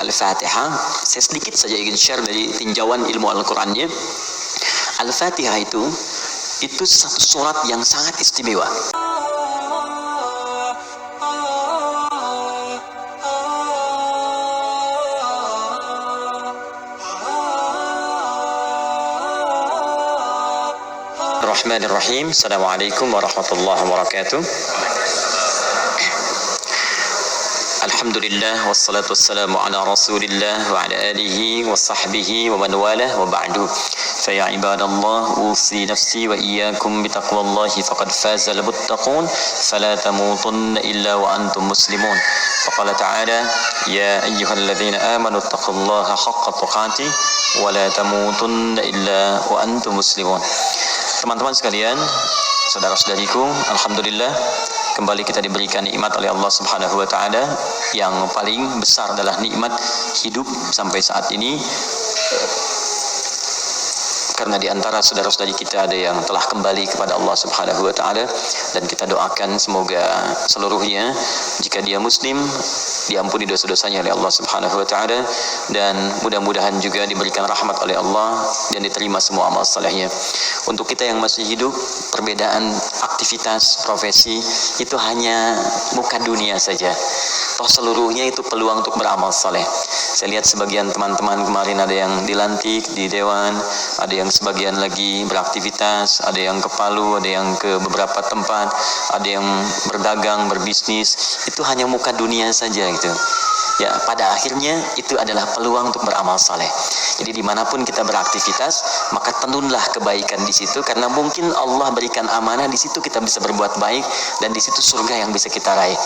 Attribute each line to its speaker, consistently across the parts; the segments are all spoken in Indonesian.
Speaker 1: Al-Fatihah. Saya sedikit saja ingin share dari tinjauan ilmu Al-Qurannya. Al-Fatihah itu satu surat yang sangat istimewa. Bismillahirrahmanirrahim. Assalamualaikum warahmatullahi wabarakatuh. Alhamdulillah wassalatu wassalamu ala Rasulillah wa ala alihi wa sahbihi wa man walah wa ba'du. Fa ya ibadallah, usi nafsi wa iyyakum bitaqwallahi faqad fazal muttaqun fala tamutunna illa wa antum muslimun. Faqala ta'ala ya ayyuhalladzina amanu taqullaha haqqa tuqatih wa la tamutunna illa wa antum muslimun. Teman-teman sekalian, saudara-saudariku, alhamdulillah kembali kita diberikan nikmat oleh Allah Subhanahu wa taala. Yang paling besar adalah nikmat hidup sampai saat ini. Karena di antara saudara-saudari kita ada yang telah kembali kepada Allah Subhanahu wa taala, dan kita doakan semoga seluruhnya jika dia muslim diampuni dosa-dosanya oleh Allah Subhanahu wa taala, dan mudah-mudahan juga diberikan rahmat oleh Allah dan diterima semua amal salehnya. Untuk kita yang masih hidup, perbedaan aktivitas, profesi itu hanya muka dunia saja. Toh seluruhnya itu peluang untuk beramal saleh. Saya lihat sebagian teman-teman kemarin ada yang dilantik di dewan, ada yang sebagian lagi beraktivitas, ada yang ke Palu, ada yang ke beberapa tempat, ada yang berdagang, berbisnis. Itu hanya muka dunia saja gitu. Ya, pada akhirnya itu adalah peluang untuk beramal saleh. Jadi dimanapun kita beraktivitas, maka tenunlah kebaikan di situ, karena mungkin Allah berikan amanah di situ kita bisa berbuat baik, dan di situ surga yang bisa kita raih.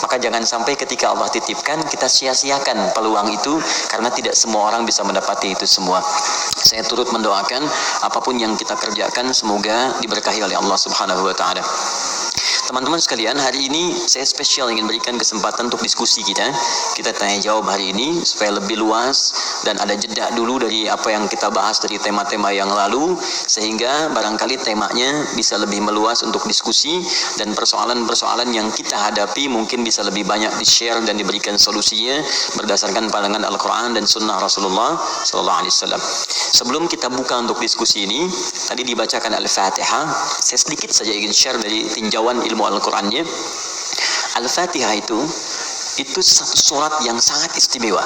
Speaker 1: Maka jangan sampai ketika Allah titipkan kita sia-siakan peluang itu, karena tidak semua orang bisa mendapati itu semua. Saya turut mendoakan apapun yang kita kerjakan semoga diberkahi oleh Allah Subhanahu wa taala. Teman-teman sekalian, hari ini saya spesial ingin berikan kesempatan untuk diskusi kita. Kita tanya jawab hari ini supaya lebih luas dan ada jeda dulu dari apa yang kita bahas dari tema-tema yang lalu, sehingga barangkali temanya bisa lebih meluas untuk diskusi, dan persoalan-persoalan yang kita hadapi mungkin bisa lebih banyak di-share dan diberikan solusinya berdasarkan pandangan Al-Quran dan Sunnah Rasulullah SAW. Sebelum kita buka untuk diskusi ini, tadi dibacakan Al-Fatihah. Saya sedikit saja ingin share dari tinjauan ilmu Al-Qurannya. Al-Fatihah itu satu surat yang sangat istimewa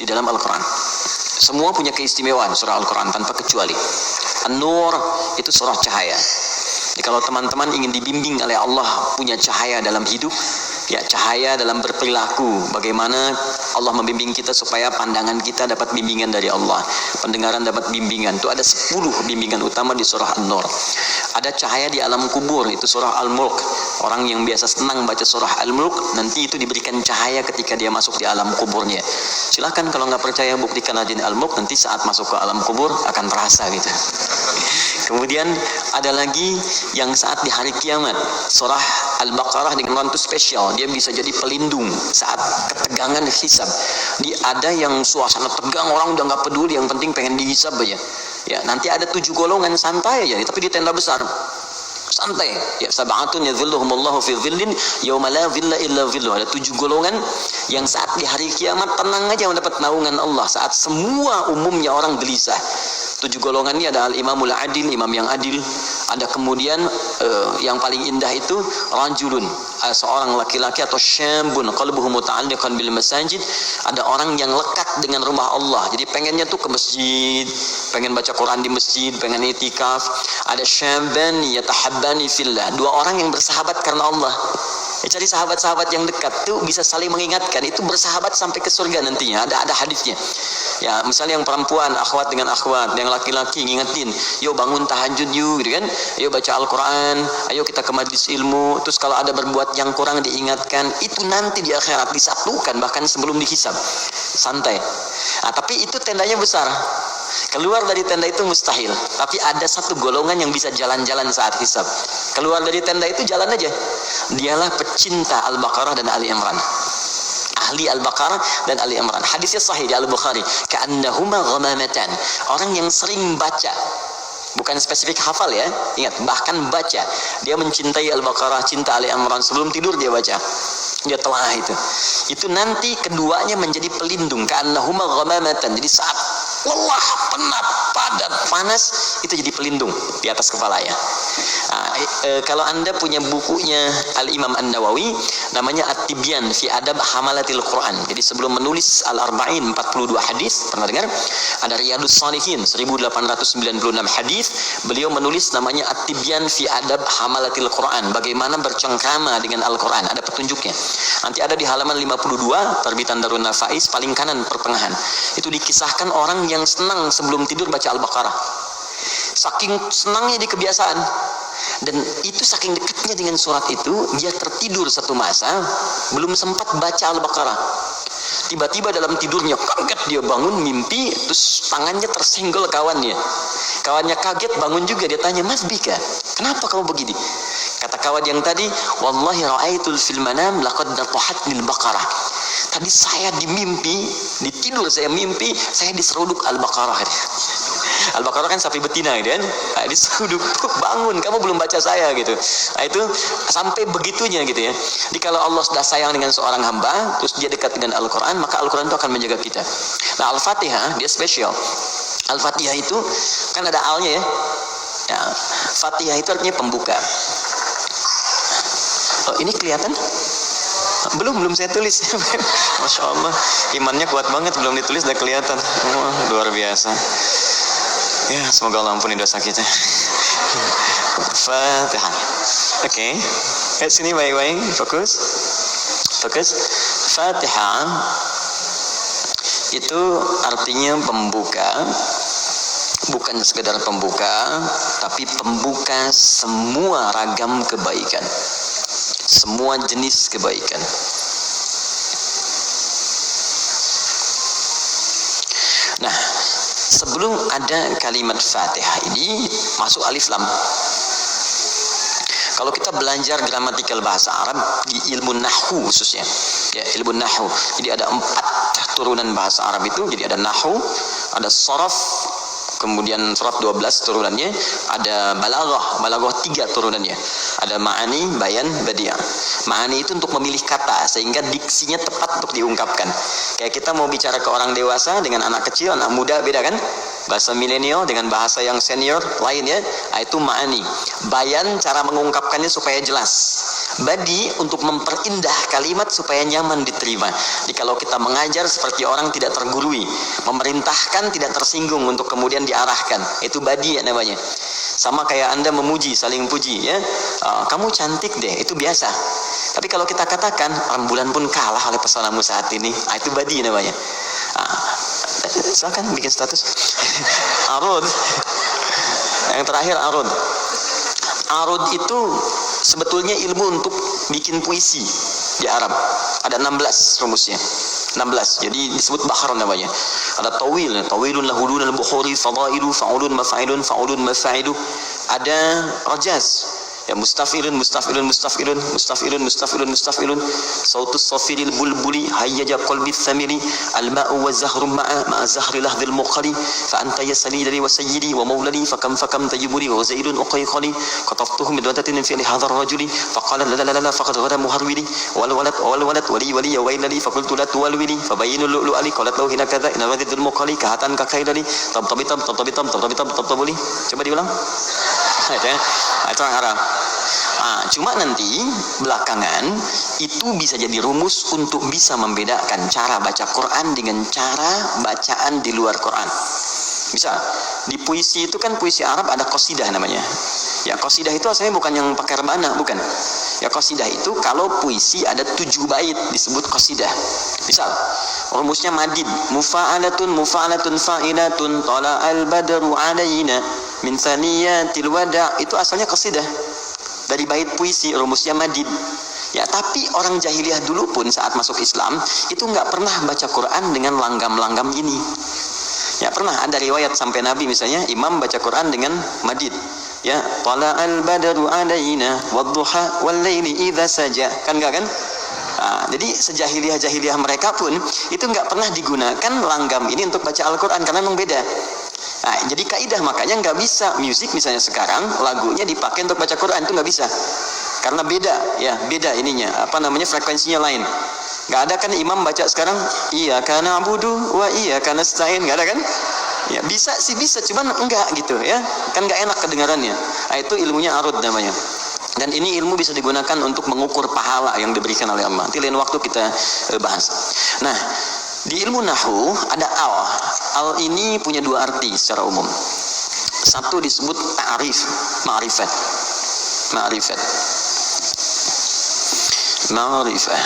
Speaker 1: di dalam Al-Quran. Semua punya keistimewaan surah Al-Quran tanpa kecuali. An-Nur itu surah cahaya. Jadi kalau teman-teman ingin dibimbing oleh Allah punya cahaya dalam hidup, ya cahaya dalam berperilaku, bagaimana Allah membimbing kita supaya pandangan kita dapat bimbingan dari Allah, pendengaran dapat bimbingan. Itu ada 10 bimbingan utama di surah An-Nur. Ada cahaya di alam kubur, itu surah Al-Mulk. Orang yang biasa senang baca surah Al-Mulk, nanti itu diberikan cahaya ketika dia masuk di alam kuburnya. Silakan kalau nggak percaya buktikan aja di Al-Mulk, nanti saat masuk ke alam kubur akan terasa gitu. Kemudian ada lagi yang saat di hari kiamat, surah Al-Baqarah dengan orang itu spesial, dia bisa jadi pelindung saat ketegangan hisab. Ada yang suasana tegang, orang udah nggak peduli, yang penting pengen dihisab aja. Ya, nanti ada 7 golongan santai aja, tapi di tenda besar. Santai. Ya, sab'atun yadhilluhumullahu fi dhillin yauma la dhilla illa dhilluh. Ada 7 golongan yang saat di hari kiamat tenang aja mendapat naungan Allah, saat semua umumnya orang gelisah. 7 golongan ini ada al-imamul adil, imam yang adil. Ada kemudian yang paling indah itu rajulun, seorang laki-laki, atau syambun qalbuhu muta'alliqan bil masajid. Ada orang yang lekat dengan rumah Allah, jadi pengennya tuh ke masjid, pengen baca Quran di masjid, pengen itikaf. Ada syamban yatahabbani fillah, 2 orang yang bersahabat karena Allah. Cari sahabat-sahabat yang dekat tuh bisa saling mengingatkan, itu bersahabat sampai ke surga nantinya. Ada hadisnya. Ya, misalnya yang perempuan akhwat dengan akhwat, yang laki-laki ngingetin, "Yo bangun tahajud yuk," gitu kan. "Ayo baca Al-Qur'an, ayo kita ke majlis ilmu." Terus kalau ada berbuat yang kurang diingatkan, itu nanti di akhirat disatukan bahkan sebelum dihisab. Santai. Nah, tapi itu tendanya besar. Keluar dari tenda itu mustahil, tapi ada 1 golongan yang bisa jalan-jalan saat hisab. Keluar dari tenda itu jalan aja. Dialah pecinta Al-Baqarah dan Ali Imran. Ahli Al-Baqarah dan Ali Imran. Hadisnya sahih di Al-Bukhari. Ka'annahuma ghamamatan. Orang yang sering baca, bukan spesifik hafal ya, ingat, bahkan baca. Dia mencintai Al-Baqarah, cinta Ali Imran, sebelum tidur dia baca. dia telah itu nanti keduanya menjadi pelindung, ka'annahuma ghamamatan. Jadi saat lelah, penat, padat, panas, itu jadi pelindung di atas kepalanya. Kalau Anda punya bukunya Al-Imam An-Nawawi, namanya At-Tibyan fi Adab Hamalatil Quran. Jadi sebelum menulis Al-Arba'in 42 hadis, pernah dengar? Ada Riyadus Shalihin 1896 hadis, beliau menulis namanya At-Tibyan fi Adab Hamalatil Quran, bagaimana bercengkrama dengan Al-Quran, ada petunjuknya. Nanti ada di halaman 52 terbitan Darun Nafais paling kanan pertengahan. Itu dikisahkan orang yang senang sebelum tidur baca Al-Baqarah. Saking senangnya di kebiasaan, dan itu saking dekatnya dengan surat itu, dia tertidur satu masa belum sempat baca Al-Baqarah. Tiba-tiba dalam tidurnya kaget, dia bangun mimpi, terus tangannya tersenggol kawannya. Kawannya kaget, bangun juga, dia tanya, "Mas Bika, kenapa kamu begini?" Kata kawan yang tadi, "Wallahi ra'aitul fil manam laqad natahatnil baqarah." Tadi saya di mimpi, di tidur saya mimpi, saya diseruduk Al-Baqarah. Al-Baqarah kan sapi betina gitu kan. Nah, diseruduk, bangun, kamu belum baca saya gitu. Nah, itu sampai begitunya gitu ya. Jadi kalau Allah sudah sayang dengan seorang hamba, terus dia dekat dengan Al-Quran, maka Al-Quran itu akan menjaga kita. Nah, Al-Fatihah dia spesial. Al-Fatihah itu kan ada alnya ya. Ya, Fatihah itu artinya pembuka. Oh, ini kelihatan? Belum saya tulis. Masya Allah, imannya kuat banget, belum ditulis udah kelihatan. Wah, luar biasa. Ya, semoga Allah ampuni dosa kita. Fatihah. Oke. Sini baik-baik, fokus. Fatihah itu artinya pembuka. Bukan sekedar pembuka, tapi pembuka semua ragam kebaikan, semua jenis kebaikan. Nah, sebelum ada kalimat Fatihah ini masuk alif lam. Kalau kita belajar gramatikal bahasa Arab di ilmu nahwu khususnya, ya ilmu nahwu. Jadi ada 4 turunan bahasa Arab itu. Jadi ada nahwu, ada sharaf, kemudian surah 12 turunannya, ada balaghah 3 turunannya, ada ma'ani, bayan, badi'ah. Ma'ani itu untuk memilih kata sehingga diksinya tepat untuk diungkapkan. Kayak kita mau bicara ke orang dewasa dengan anak kecil, anak muda beda kan? Bahasa milenial dengan bahasa yang senior lain ya. Itu ma'ani. Bayan cara mengungkapkannya supaya jelas. Badi untuk memperindah kalimat supaya nyaman diterima. Jadi kalau kita mengajar seperti orang tidak tergurui, memerintahkan tidak tersinggung untuk kemudian diarahkan, itu badi ya namanya. Sama kayak Anda memuji, saling puji ya. Kamu cantik deh, itu biasa. Tapi kalau kita katakan rembulan pun kalah oleh pesonamu saat ini, itu badi namanya. Silakan bikin status. Arud. Yang terakhir arud. Arud itu sebetulnya ilmu untuk bikin puisi di Arab. Ada 16 rumusnya. 16. Jadi disebut bahar namanya. Ada tawilun lahulun al-bukhuri fadailu fa'ulun mafa'ilun fa'ulun mafa'ilu. Ada rajaz. Ya mustafilun sautus safiril bulbuli hayyaja qalbi thamili al-ma'u wa zahru ma'a zahri lahdil muqali fa anta yasali dari wa sayyidi wa maulali fa kam tajiburi wa zaidun uqayqali qataftuhu midwatatin fi hadha ar-rajuli fa qala la faqad ghada muharwili wal walad wali ya wailali fa qultu la tuwalwili fa bayyinu lu'ali qalat lahu hina kadza in radidul muqali kahatan ka khairali tabtabitam tabtabuli. Coba diulang. Itu orang Arab. Cuma nanti belakangan itu bisa jadi rumus untuk bisa membedakan cara baca Quran dengan cara bacaan di luar Quran. Bisa. Di puisi itu kan puisi Arab ada qasidah namanya. Ya qasidah itu asalnya bukan yang pakai rebana, bukan. Ya qasidah itu kalau puisi ada 7 bait disebut qasidah. Misal rumusnya madid, mufa'alatun fa'ilatun tala'al badru alaina min saniyatil wada', itu asalnya qasidah. Dari bait puisi rumusnya madid. Ya, tapi orang jahiliyah dulu pun saat masuk Islam itu nggak pernah baca Quran dengan langgam-langgam ini. Ya, pernah ada riwayat sampai Nabi misalnya imam baca Quran dengan madid. Ya, tala'al badru alaina wadduha wal laili idza saja. Kan enggak kan? Jadi sejahiliyah mereka pun itu nggak pernah digunakan langgam ini untuk baca Al-Quran karena memang beda. Jadi kaidah makanya nggak bisa musik misalnya sekarang lagunya dipakai untuk baca Quran, itu nggak bisa. Karena beda ya, beda ininya, apa namanya, frekuensinya lain. Nggak ada kan imam baca sekarang iyyaka na'budu wa iyyaka nasta'in, nggak ada kan? Ya bisa sih, bisa, cuman enggak gitu ya, kan nggak enak kedengarannya. Nah, itu ilmunya arud namanya. Dan ini ilmu bisa digunakan untuk mengukur pahala yang diberikan oleh Allah. Nanti lain waktu kita bahas. Nah, di ilmu nahwu ada al. Al ini punya dua arti secara umum. Satu disebut ta'rif, ma'rifat. Ma'rifat. Ma'rifah.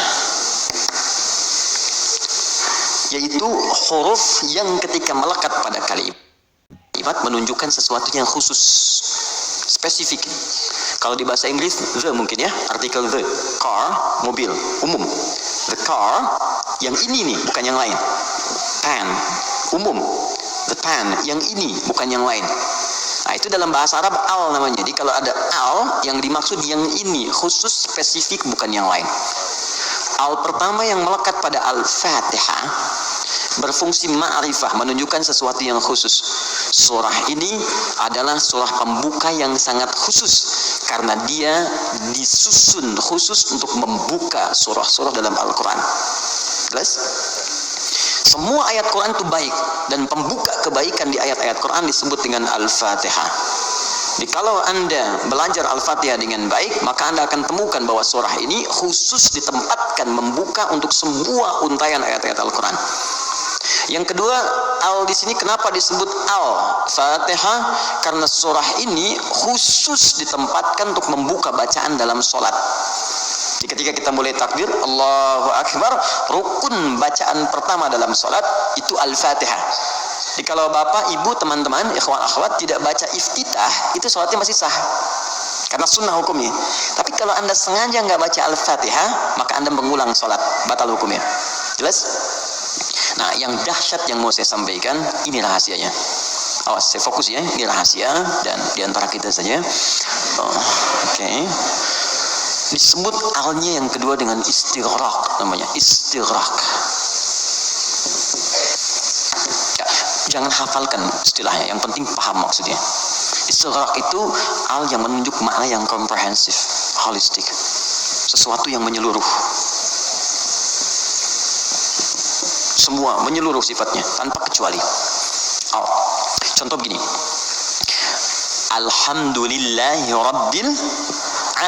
Speaker 1: Yaitu huruf yang ketika melekat pada kalimat menunjukkan sesuatu yang khusus, spesifik. Kalau di bahasa Inggris, the mungkin ya, artikel the, car, mobil, umum. The car, yang ini nih, bukan yang lain. Pen, umum. The pen, yang ini, bukan yang lain. Nah, itu dalam bahasa Arab al namanya. Jadi kalau ada al, yang dimaksud yang ini, khusus, spesifik, bukan yang lain. Al pertama yang melekat pada Al-Fatihah berfungsi ma'rifah, menunjukkan sesuatu yang khusus. Surah ini adalah surah pembuka yang sangat khusus karena dia disusun khusus untuk membuka surah-surah dalam Al-Quran. Jelas? Semua ayat Quran itu baik, dan pembuka kebaikan di ayat-ayat Quran disebut dengan Al-Fatihah. Jadi kalau Anda belajar Al-Fatihah dengan baik, maka Anda akan temukan bahwa surah ini khusus ditempatkan membuka untuk semua untayan ayat-ayat Al-Quran. Yang kedua, al di sini kenapa disebut Al-Fatihah? Karena surah ini khusus ditempatkan untuk membuka bacaan dalam sholat. Jadi ketika kita mulai takbir, Allahu Akbar, rukun bacaan pertama dalam sholat itu Al-Fatihah. Jadi kalau bapak, ibu, teman-teman, ikhwan, akhwat tidak baca iftitah, itu sholatnya masih sah. Karena sunnah hukumnya. Tapi kalau Anda sengaja nggak baca Al-Fatihah, maka Anda mengulang sholat, batal hukumnya. Jelas? Nah, yang dahsyat yang mau saya sampaikan, ini rahasianya. Awas, saya fokus ya, ini rahasia, dan diantara kita saja. Oke. Disebut alnya yang kedua dengan istighraq, namanya istighraq. Jangan hafalkan istilahnya, yang penting paham maksudnya. Istighraq itu al yang menunjuk makna yang komprehensif, holistik, sesuatu yang menyeluruh, semua menyeluruh sifatnya tanpa kecuali. Al. Contoh begini, Alhamdulillahi Rabbil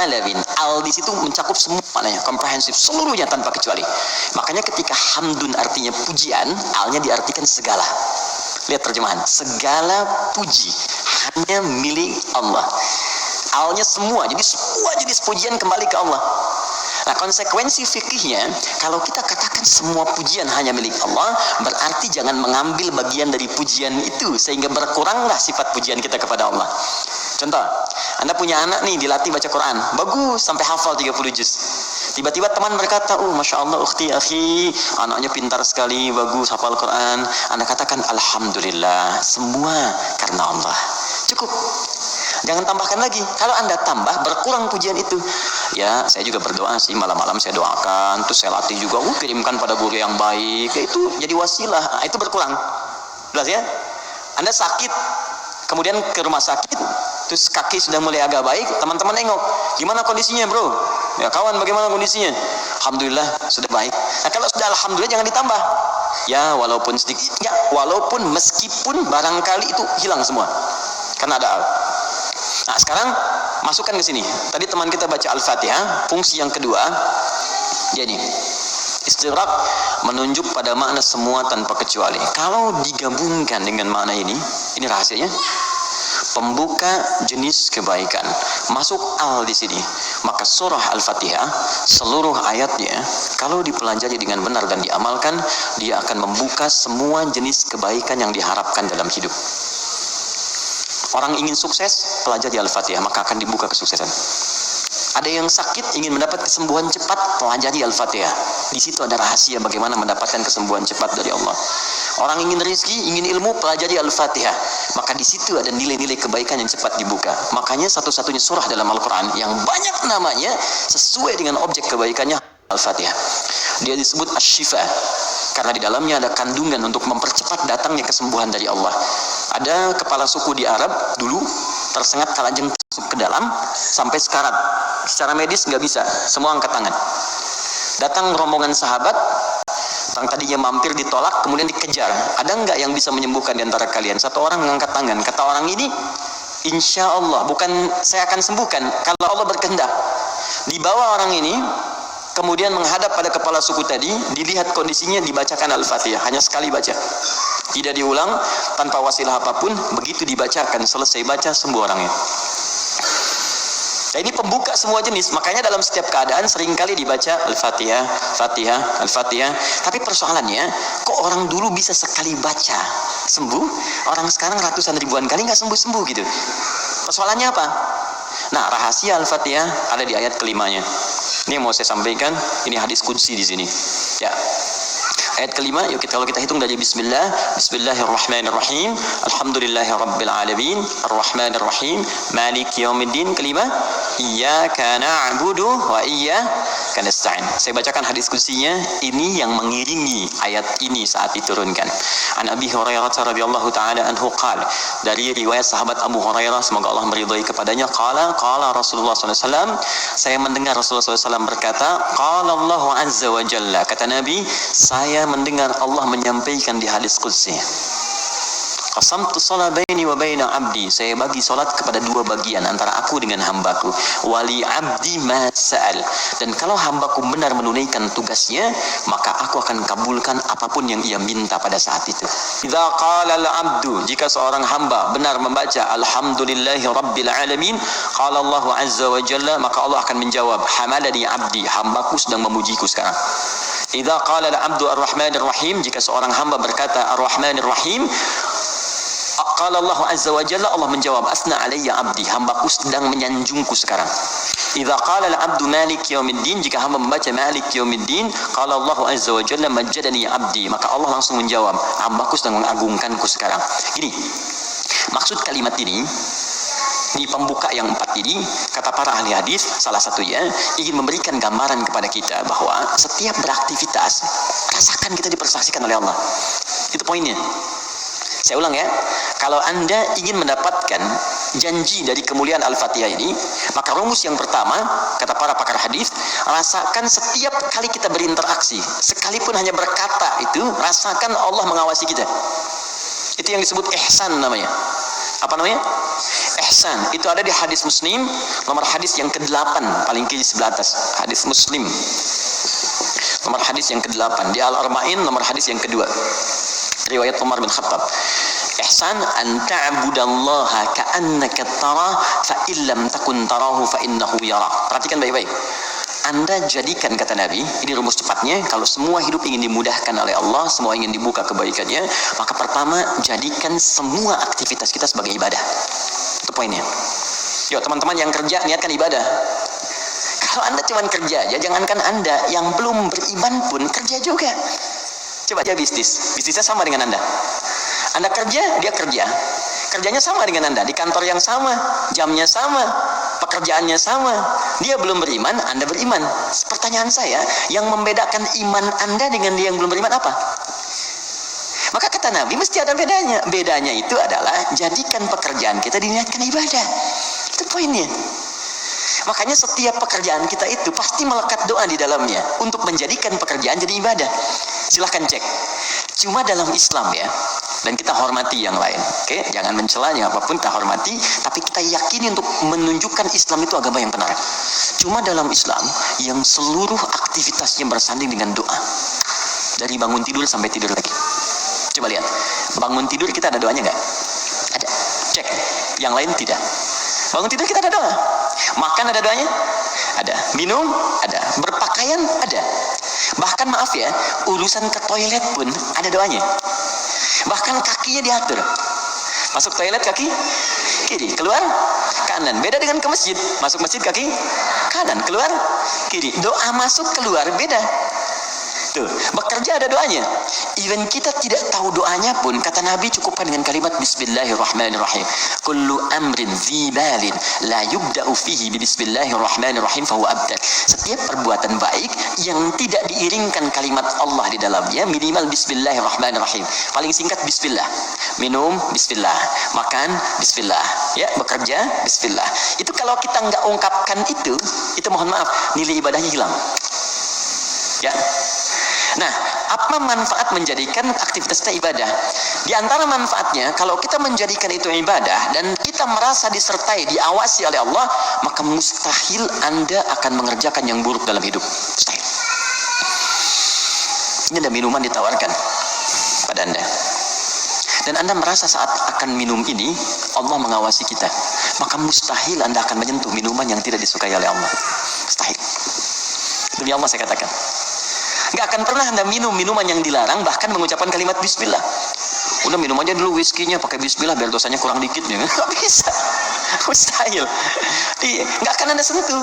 Speaker 1: Alamin. Al di situ mencakup semua maknanya, komprehensif, seluruhnya tanpa kecuali. Makanya ketika hamdun artinya pujian, alnya diartikan segala. Lihat terjemahan, segala puji hanya milik Allah. Alnya semua, jadi semua jenis pujian kembali ke Allah. Nah, konsekuensi fikihnya, kalau kita katakan semua pujian hanya milik Allah, berarti jangan mengambil bagian dari pujian itu, sehingga berkuranglah sifat pujian kita kepada Allah. Contoh, Anda punya anak nih, dilatih baca Quran, bagus, sampai hafal 30 juz. Tiba-tiba teman berkata, Masya Allah, ukhti, akhi, anaknya pintar sekali, bagus, hafal Quran. Anda katakan, Alhamdulillah, semua karena Allah. Cukup. Jangan tambahkan lagi. Kalau Anda tambah, berkurang pujian itu. Ya, saya juga berdoa sih, malam-malam saya doakan, terus saya latih juga, kirimkan pada guru yang baik. Itu jadi wasilah, itu berkurang. Jelas ya? Anda sakit, kemudian ke rumah sakit, terus kaki sudah mulai agak baik, teman-teman nengok, gimana kondisinya bro? Ya kawan, bagaimana kondisinya? Alhamdulillah sudah baik. Nah kalau sudah alhamdulillah jangan ditambah. Ya walaupun sedikit, ya walaupun meskipun barangkali itu hilang semua, karena ada al. Nah sekarang masukkan ke sini. Tadi teman kita baca Al-Fatihah, fungsi yang kedua, jadi istighraq menunjuk pada makna semua tanpa kecuali. Kalau digabungkan dengan makna ini rahasianya. Pembuka jenis kebaikan. Masuk al di sini. Maka surah Al-Fatihah seluruh ayatnya kalau dipelajari dengan benar dan diamalkan, dia akan membuka semua jenis kebaikan yang diharapkan dalam hidup. Orang ingin sukses, pelajari Al-Fatihah, maka akan dibuka kesuksesan. Ada yang sakit, ingin mendapat kesembuhan cepat, pelajari Al-Fatihah. Di situ ada rahasia bagaimana mendapatkan kesembuhan cepat dari Allah. Orang ingin rezeki, ingin ilmu, pelajari Al-Fatihah. Maka di situ ada nilai-nilai kebaikan yang cepat dibuka. Makanya satu-satunya surah dalam Al-Quran yang banyak namanya sesuai dengan objek kebaikannya Al-Fatihah. Dia disebut Asy-Syifa karena di dalamnya ada kandungan untuk mempercepat datangnya kesembuhan dari Allah. Ada kepala suku di Arab dulu tersengat kalajengking ke dalam sampai sekarat. Secara medis nggak bisa, semua angkat tangan. Datang rombongan sahabat, yang tadinya mampir ditolak, kemudian dikejar. Ada nggak yang bisa menyembuhkan di antara kalian? Satu orang mengangkat tangan. Kata orang ini, insya Allah, bukan saya akan sembuhkan, kalau Allah berkehendak. Dibawa orang ini, kemudian menghadap pada kepala suku tadi, dilihat kondisinya, dibacakan Al-Fatihah. Hanya sekali baca. Tidak diulang, tanpa wasilah apapun, begitu dibacakan, selesai baca, sembuh orangnya. Nah, ini pembuka semua jenis, makanya dalam setiap keadaan seringkali dibaca Al-Fatihah, Fatihah, Al-Fatihah. Tapi persoalannya, kok orang dulu bisa sekali baca sembuh, orang sekarang ratusan ribuan kali nggak sembuh-sembuh gitu. Persoalannya apa? Nah, rahasia Al-Fatihah ada di ayat kelimanya. Ini yang mau saya sampaikan, ini hadis qudsi di sini. Ya. Ayat kelima, yuk kalau kita hitung dari bismillah. Bismillahirrahmanirrahim. Alhamdulillahirabbil alamin, arrahmanirrahim, maliki yaumiddin. Kelima, iyyaka na'budu wa iyyaka nasta'in. Saya bacakan hadis qudsinya, ini yang mengiringi ayat ini saat diturunkan. An Abi Hurairah radhiyallahu taala anhu qala, dari riwayat sahabat Abu Hurairah semoga Allah meridhai kepadanya, qala Rasulullah sallallahu alaihi wasallam, saya mendengar Rasulullah sallallahu alaihi wasallam berkata, qala Allahu azza wa jalla, kata Nabi, saya mendengar Allah menyampaikan di hadis qudsi, qasamtu shalah baini wa baina abdi, saya bagi salat kepada dua bagian antara aku dengan hambaku, wali abdi ma sa'al, dan kalau hambaku benar menunaikan tugasnya, maka aku akan kabulkan apapun yang ia minta pada saat itu. Idza qala al-abdu, jika seorang hamba benar membaca alhamdulillahi rabbil alamin, qala Allah azza wa jalla, maka Allah akan menjawab, hamadani abdi, hambaku sedang memujiku sekarang. Idza qala al-abdu ar-rahmanir rahim, jika seorang hamba berkata ar-rahmanir rahim, qala Allah azza wa jalla, Allah menjawab, asna alayya abdi, hambaku sedang menyanjungku sekarang. Idza qala al-abdu maliki yaumiddin, jika hamba membaca maliki yaumiddin, qala Allah azza wa jalla majjadani abdi, maka Allah langsung menjawab, hambaku sedang mengagungkanku sekarang. Gini, maksud kalimat ini di pembuka yang 4 ini, kata para ahli hadis, salah satunya ingin memberikan gambaran kepada kita bahwa setiap beraktivitas, rasakan kita dipersaksikan oleh Allah. Itu poinnya. Saya ulang ya, kalau Anda ingin mendapatkan janji dari kemuliaan Al-Fatihah ini, maka rumus yang pertama, kata para pakar hadis, rasakan setiap kali kita berinteraksi, sekalipun hanya berkata itu, rasakan Allah mengawasi kita. Itu yang disebut ihsan namanya. Apa namanya? Ihsan. Itu ada di hadis Muslim, nomor hadis yang ke-8, paling kiri sebelah atas. Hadis Muslim, nomor hadis yang ke-8. Di Al-Arba'in, nomor hadis yang kedua. Riwayat Umar bin Khattab. Ihsan an ta'budallaha ka'annaka tarah fa illam takun tarahu fa innahu yara. Perhatikan baik-baik. Anda jadikan, kata Nabi, ini rumus cepatnya, kalau semua hidup ingin dimudahkan oleh Allah, semua ingin dibuka kebaikannya, maka pertama, jadikan semua aktivitas kita sebagai ibadah. Itu poinnya. Yuk teman-teman yang kerja, niatkan ibadah. Kalau Anda cuma kerja aja, jangankan Anda, yang belum beriman pun kerja juga. Coba aja bisnisnya sama dengan Anda. Anda kerja, dia kerja. Kerjanya sama dengan Anda, di kantor yang sama, jamnya sama, pekerjaannya sama. Dia belum beriman, Anda beriman. Pertanyaan saya, yang membedakan iman Anda dengan dia yang belum beriman apa? Maka kata Nabi, mesti ada bedanya. Bedanya itu adalah, jadikan pekerjaan kita diniatkan ibadah. Itu poinnya. Makanya setiap pekerjaan kita itu pasti melekat doa di dalamnya untuk menjadikan pekerjaan jadi ibadah. Silahkan cek. Cuma dalam Islam ya, dan kita hormati yang lain, oke? Jangan mencelanya apapun, kita hormati, tapi kita yakini untuk menunjukkan Islam itu agama yang benar. Cuma dalam Islam yang seluruh aktivitasnya bersanding dengan doa, dari bangun tidur sampai tidur lagi. Coba lihat, bangun tidur kita ada doanya nggak? Ada. Cek. Yang lain tidak. Bangun tidur kita ada doa. Makan ada doanya? Ada. Minum? Ada. Berpakaian? Ada. Bahkan maaf ya, urusan ke toilet pun ada doanya. Bahkan kakinya diatur. Masuk toilet kaki kiri, keluar kanan. Beda dengan ke masjid. Masuk masjid kaki kanan, keluar kiri. Doa masuk keluar beda. Tuh, bekerja ada doanya. Even kita tidak tahu doanya pun, kata Nabi cukupkan dengan kalimat Bismillahirrahmanirrahim. Kullu amrin dzibalin la yubda'u fihi bi Bismillahirrahmanirrahim fahuwa abtar. Setiap perbuatan baik yang tidak diiringkan kalimat Allah di dalamnya, minimal Bismillahirrahmanirrahim. Paling singkat Bismillah. Minum Bismillah, makan Bismillah, ya, bekerja Bismillah. Itu kalau kita nggak ungkapkan itu mohon maaf, nilai ibadahnya hilang. Ya. Nah, apa manfaat menjadikan aktivitas kita ibadah? Di antara manfaatnya, kalau kita menjadikan itu ibadah dan kita merasa disertai, diawasi oleh Allah, maka mustahil Anda akan mengerjakan yang buruk dalam hidup. Mustahil. Ini ada minuman ditawarkan pada Anda. Dan Anda merasa saat akan minum ini, Allah mengawasi kita. Maka mustahil Anda akan menyentuh minuman yang tidak disukai oleh Allah. Mustahil. Demi Allah saya katakan. Nggak akan pernah Anda minum minuman yang dilarang, bahkan mengucapkan kalimat Bismillah. Udah minum aja dulu whiskinya pakai Bismillah biar dosanya kurang dikit. Nggak bisa. Mustahil. Nggak akan Anda sentuh.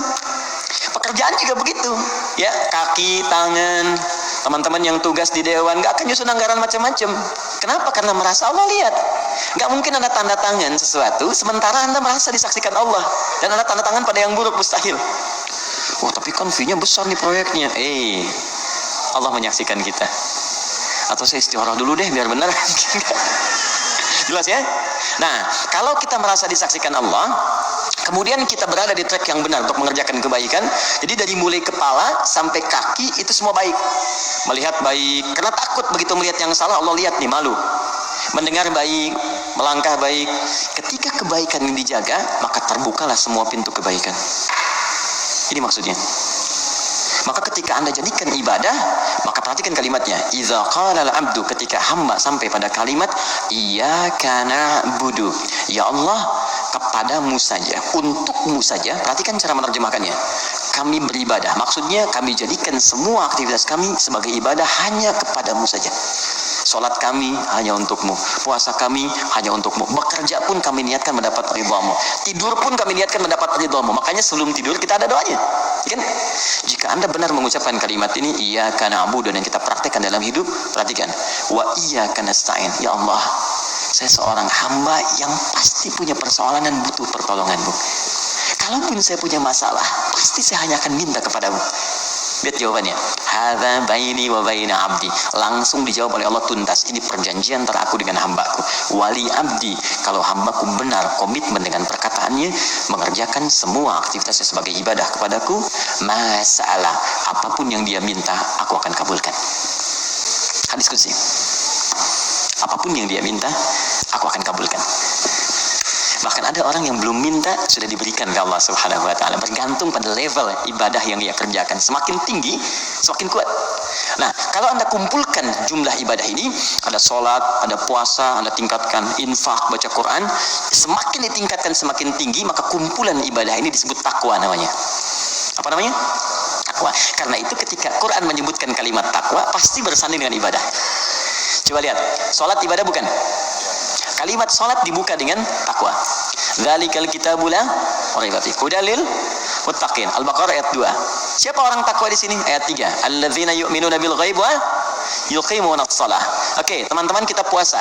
Speaker 1: Pekerjaan juga begitu. Ya, kaki, tangan, teman-teman yang tugas di dewan nggak akan nyusun anggaran macam-macam. Kenapa? Karena merasa Allah lihat. Nggak mungkin Anda tanda tangan sesuatu sementara Anda merasa disaksikan Allah dan Anda tanda tangan pada yang buruk, mustahil. Wah, tapi kan fee-nya besar nih proyeknya. Allah menyaksikan kita. Atau saya istikharah dulu deh biar benar. Jelas ya? Nah, kalau kita merasa disaksikan Allah, kemudian kita berada di track yang benar untuk mengerjakan kebaikan. Jadi dari mulai kepala sampai kaki itu semua baik. Melihat baik, karena takut begitu melihat yang salah, Allah lihat nih, malu. Mendengar baik, melangkah baik. Ketika kebaikan ini dijaga, maka terbukalah semua pintu kebaikan. Ini maksudnya. Maka ketika Anda jadikan ibadah, maka perhatikan kalimatnya. Idza qala al-'abdu, ketika hamba sampai pada kalimat iyyaka na'budu. Ya Allah, kepadamu saja, untukmu saja. Perhatikan cara menerjemahkannya. Kami beribadah. Maksudnya kami jadikan semua aktivitas kami sebagai ibadah hanya kepadamu saja. Salat kami hanya untukmu, puasa kami hanya untukmu, bekerja pun kami niatkan mendapat ridhamu, tidur pun kami niatkan mendapat ridhamu. Makanya sebelum tidur kita ada doanya, kan? Jika Anda benar mengucapkan kalimat ini, iyyaka na'budu, dan kita praktekkan dalam hidup, perhatikan, wa iyyaka nasta'in. Ya Allah, saya seorang hamba yang pasti punya persoalan dan butuh pertolonganmu. Kalaupun saya punya masalah, pasti saya hanya akan minta kepadamu. Lihat jawabannya. Hadza baini wa baina abdi. Langsung dijawab oleh Allah tuntas. Ini perjanjian antara aku dengan hambaku. Wali abdi. Kalau hambaku benar komitmen dengan perkataannya, mengerjakan semua aktivitasnya sebagai ibadah kepadaku, masalah apapun yang dia minta, aku akan kabulkan. Hadis qudsi. Apapun yang dia minta, aku akan kabulkan. Bahkan ada orang yang belum minta sudah diberikan oleh Allah Subhanahu wa taala, bergantung pada level ibadah yang dia kerjakan. Semakin tinggi, semakin kuat. Nah, kalau Anda kumpulkan jumlah ibadah ini, ada sholat, ada puasa, Anda tingkatkan infak, baca Quran, semakin ditingkatkan semakin tinggi, maka kumpulan ibadah ini disebut takwa namanya. Apa namanya? Takwa. Karena itu ketika Quran menyebutkan kalimat takwa, pasti bersanding dengan ibadah. Coba lihat, sholat ibadah bukan? Kalimat salat dibuka dengan takwa. Dzalikal kitabul la raiba fihi hudal lil muttaqin. Al-Baqarah ayat 2. Siapa orang takwa di sini? Ayat 3. Alladzina yu'minuna bil ghaib wa yuqimuna shalah. Oke, teman-teman, kita puasa.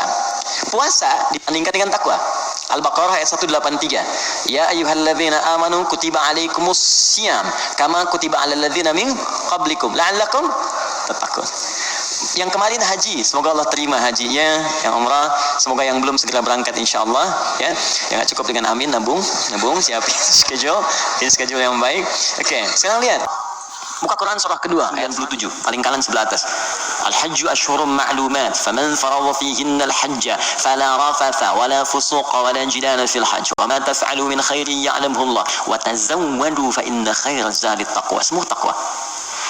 Speaker 1: Puasa dibandingkan dengan takwa. Al-Baqarah ayat 183. Ya ayyuhalladzina amanu kutiba alaikumus syiyam kama kutiba alal ladzina min qablikum la'allakum tattaqun. Yang kemarin haji, semoga Allah terima hajinya. Yang umrah, semoga yang belum segera berangkat insyaallah, ya. Yang nggak cukup dengan amin, nabung, siapin schedule yang baik. Oke, sekarang lihat muka Quran surah kedua ayat 27, paling kanan sebelah atas. Al-hajju ashhurum ma'lumat, faman faradha fihinna al-hajja fala rafatha wala fusuqa wala jidala fil hajj wa ma taf'alu min khairin ya'lamuhu Allah wa tazawwadu fa inna khairaz zadi taqwa. Semua takwa.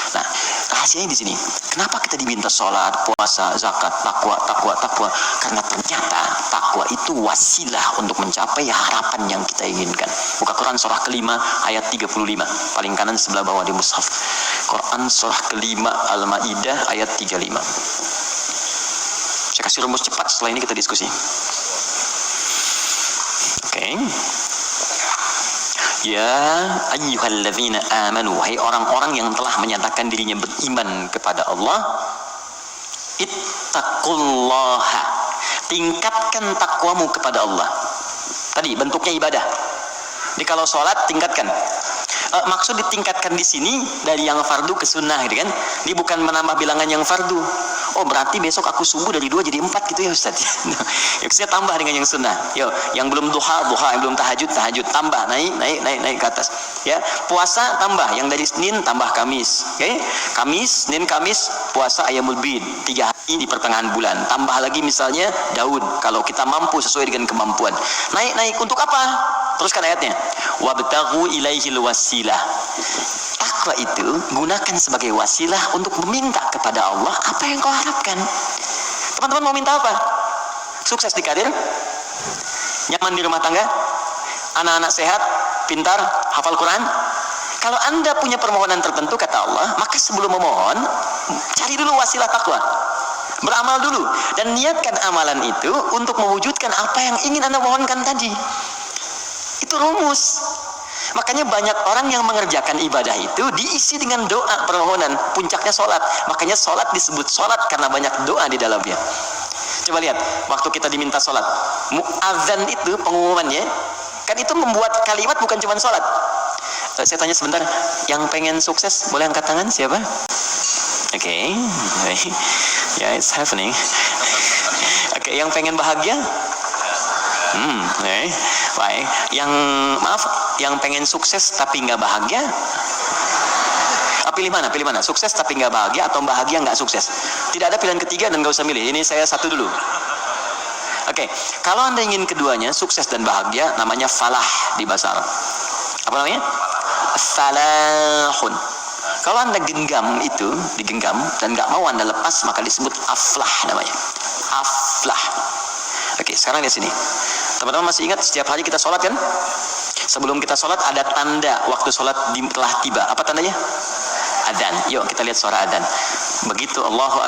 Speaker 1: Nah, rahasianya di sini. Kenapa kita diminta sholat, puasa, zakat, takwa? Karena ternyata takwa itu wasilah untuk mencapai harapan yang kita inginkan. Buka Quran surah kelima ayat 35, paling kanan sebelah bawah di mushaf. Quran surah kelima Al-Maidah ayat 35. Saya kasih rumus cepat, setelah ini kita diskusi. Oke. Ya ayyuhalladzina amanu, hai orang-orang yang telah menyatakan dirinya beriman kepada Allah, ittaqullaha, tingkatkan takwamu kepada Allah. Tadi bentuknya ibadah. Jadi kalau sholat tingkatkan. Maksud ditingkatkan di sini dari yang fardu ke sunnah, gitu kan? Ini bukan menambah bilangan yang fardu. Oh berarti besok aku subuh dari 2 jadi 4 gitu ya Ustaz. Yuk saya tambah dengan yang sunnah. Yo, yang belum duha, yang belum tahajud, tambah, naik ke atas. Ya, puasa tambah, yang dari Senin tambah Kamis. Oke? Kamis, Senin, Kamis, puasa Ayyamul Bid, 3 hari di pertengahan bulan. Tambah lagi misalnya Daud, kalau kita mampu sesuai dengan kemampuan. Naik untuk apa? Teruskan ayatnya. Wabtaghu ilaihil wasilah. Takwa itu gunakan sebagai wasilah untuk meminta kepada Allah apa yang kau harapkan. Teman-teman mau minta apa? Sukses di karir, nyaman di rumah tangga, anak-anak sehat, pintar, hafal Quran. Kalau Anda punya permohonan tertentu kata Allah, maka sebelum memohon, cari dulu wasilah takwa. Beramal dulu dan niatkan amalan itu untuk mewujudkan apa yang ingin Anda mohonkan tadi. Itu rumus. Makanya banyak orang yang mengerjakan ibadah itu diisi dengan doa permohonan, puncaknya sholat. Makanya sholat disebut sholat karena banyak doa di dalamnya. Coba lihat, waktu kita diminta sholat, muadzan itu pengumumannya, kan itu membuat kalimat bukan cuma sholat. Saya tanya sebentar, yang pengen sukses boleh angkat tangan siapa? Oke, yeah, it's happening. Oke, yang pengen bahagia? Baik. Yang pengen sukses tapi nggak bahagia? Pilih mana? Sukses tapi nggak bahagia atau bahagia nggak sukses? Tidak ada pilihan ketiga dan nggak usah milih. Ini saya satu dulu. Oke, kalau Anda ingin keduanya, sukses dan bahagia, namanya falah di bahasa Arab. Apa namanya? Falahun. Kalau Anda digenggam dan nggak mau Anda lepas, maka disebut aflah namanya. Aflah. Oke, sekarang di sini. Teman-teman masih ingat setiap hari kita sholat kan? Sebelum kita sholat ada tanda waktu sholat telah tiba. Apa tandanya? Adzan. Yuk kita lihat suara adzan. Begitu Allahu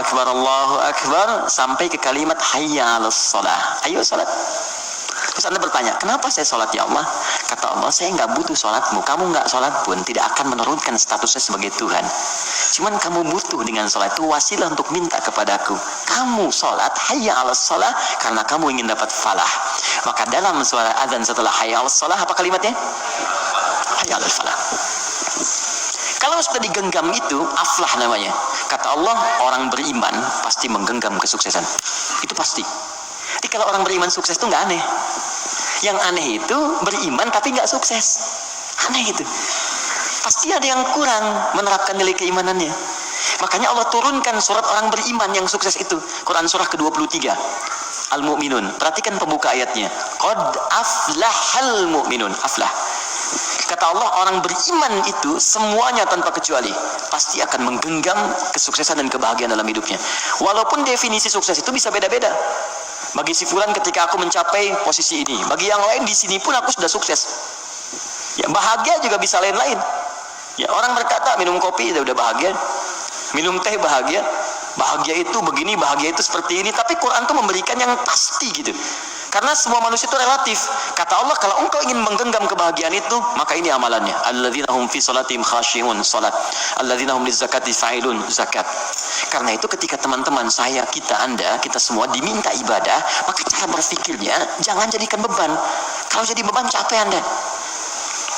Speaker 1: Akbar sampai ke kalimat hayya 'alas shalah. Ayo sholat. Terus Anda bertanya, kenapa saya sholat ya Allah? Kata Allah, saya nggak butuh sholatmu. Kamu nggak sholat pun tidak akan menurunkan statusnya sebagai Tuhan. Cuman kamu butuh dengan sholat itu wasilah untuk minta kepadaku. Kamu sholat hayya 'alas shalah karena kamu ingin dapat falah. Maka dalam suara azan setelah hayya 'alas shalah apa kalimatnya? Hayya 'alas falah. Kalau sudah digenggam itu aflah namanya. Kata Allah, orang beriman pasti menggenggam kesuksesan. Itu pasti. Jadi kalau orang beriman sukses itu nggak aneh. Yang aneh itu beriman tapi nggak sukses. Aneh itu. Pasti ada yang kurang menerapkan nilai keimanannya. Makanya Allah turunkan surat orang beriman yang sukses itu. Quran surah ke-23. Al-Mu'minun. Perhatikan pembuka ayatnya. Qad aflahal mu'minun. Aflah. Kata Allah, orang beriman itu semuanya tanpa kecuali pasti akan menggenggam kesuksesan dan kebahagiaan dalam hidupnya. Walaupun definisi sukses itu bisa beda-beda. Bagi si fulan ketika aku mencapai posisi ini, bagi yang lain di sini pun aku sudah sukses. Ya, bahagia juga bisa lain-lain. Ya, orang berkata minum kopi udah bahagia, minum teh bahagia, bahagia itu begini, bahagia itu seperti ini. Tapi Quran tuh memberikan yang pasti gitu. Karena semua manusia itu relatif. Kata Allah, kalau engkau ingin menggenggam kebahagiaan itu, maka ini amalannya. Alladzina hum fi salatihim khashi'un, salat. Alladzina hum lizakati fa'ilun, zakat. Karena itu ketika teman-teman saya, Anda, kita semua diminta ibadah, maka cara berpikirnya jangan jadikan beban. Kalau jadi beban capek Anda.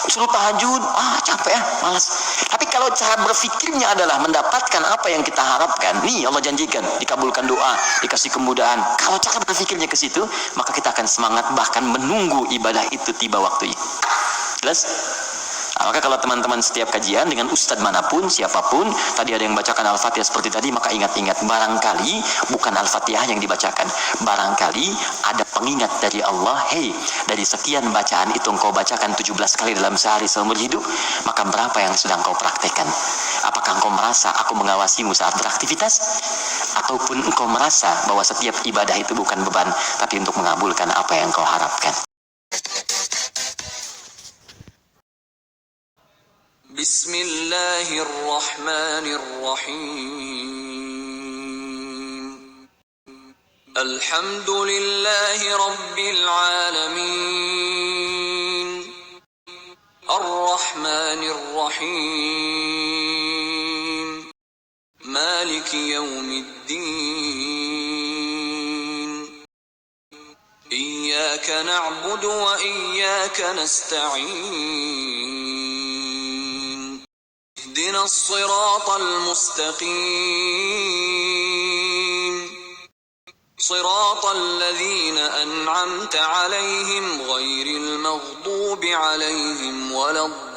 Speaker 1: Suruh tahajud, capek malas. Tapi kalau cara berpikirnya adalah mendapatkan apa yang kita harapkan, nih Allah janjikan, dikabulkan doa, dikasih kemudahan. Kalau cara berpikirnya ke situ, maka kita akan semangat bahkan menunggu ibadah itu tiba waktunya. Jelas? Maka kalau teman-teman setiap kajian dengan ustadz manapun, siapapun, tadi ada yang bacakan Al-Fatihah seperti tadi, maka ingat-ingat, barangkali bukan Al-Fatihah yang dibacakan, barangkali ada pengingat dari Allah, dari sekian bacaan itu engkau bacakan 17 kali dalam sehari seumur hidup, maka berapa yang sudah engkau praktekkan? Apakah engkau merasa aku mengawasimu saat beraktivitas? Ataupun engkau merasa bahwa setiap ibadah itu bukan beban, tapi untuk mengabulkan apa yang engkau harapkan?
Speaker 2: Bismillahirrahmanirrahim. Alhamdulillahi rabbil alamin. الرحيم مالك يوم الدين إياك نعبد وإياك نستعين اهدنا الصراط المستقيم صراط الذين أنعمت عليهم غير المغضوب عليهم ولا الضالين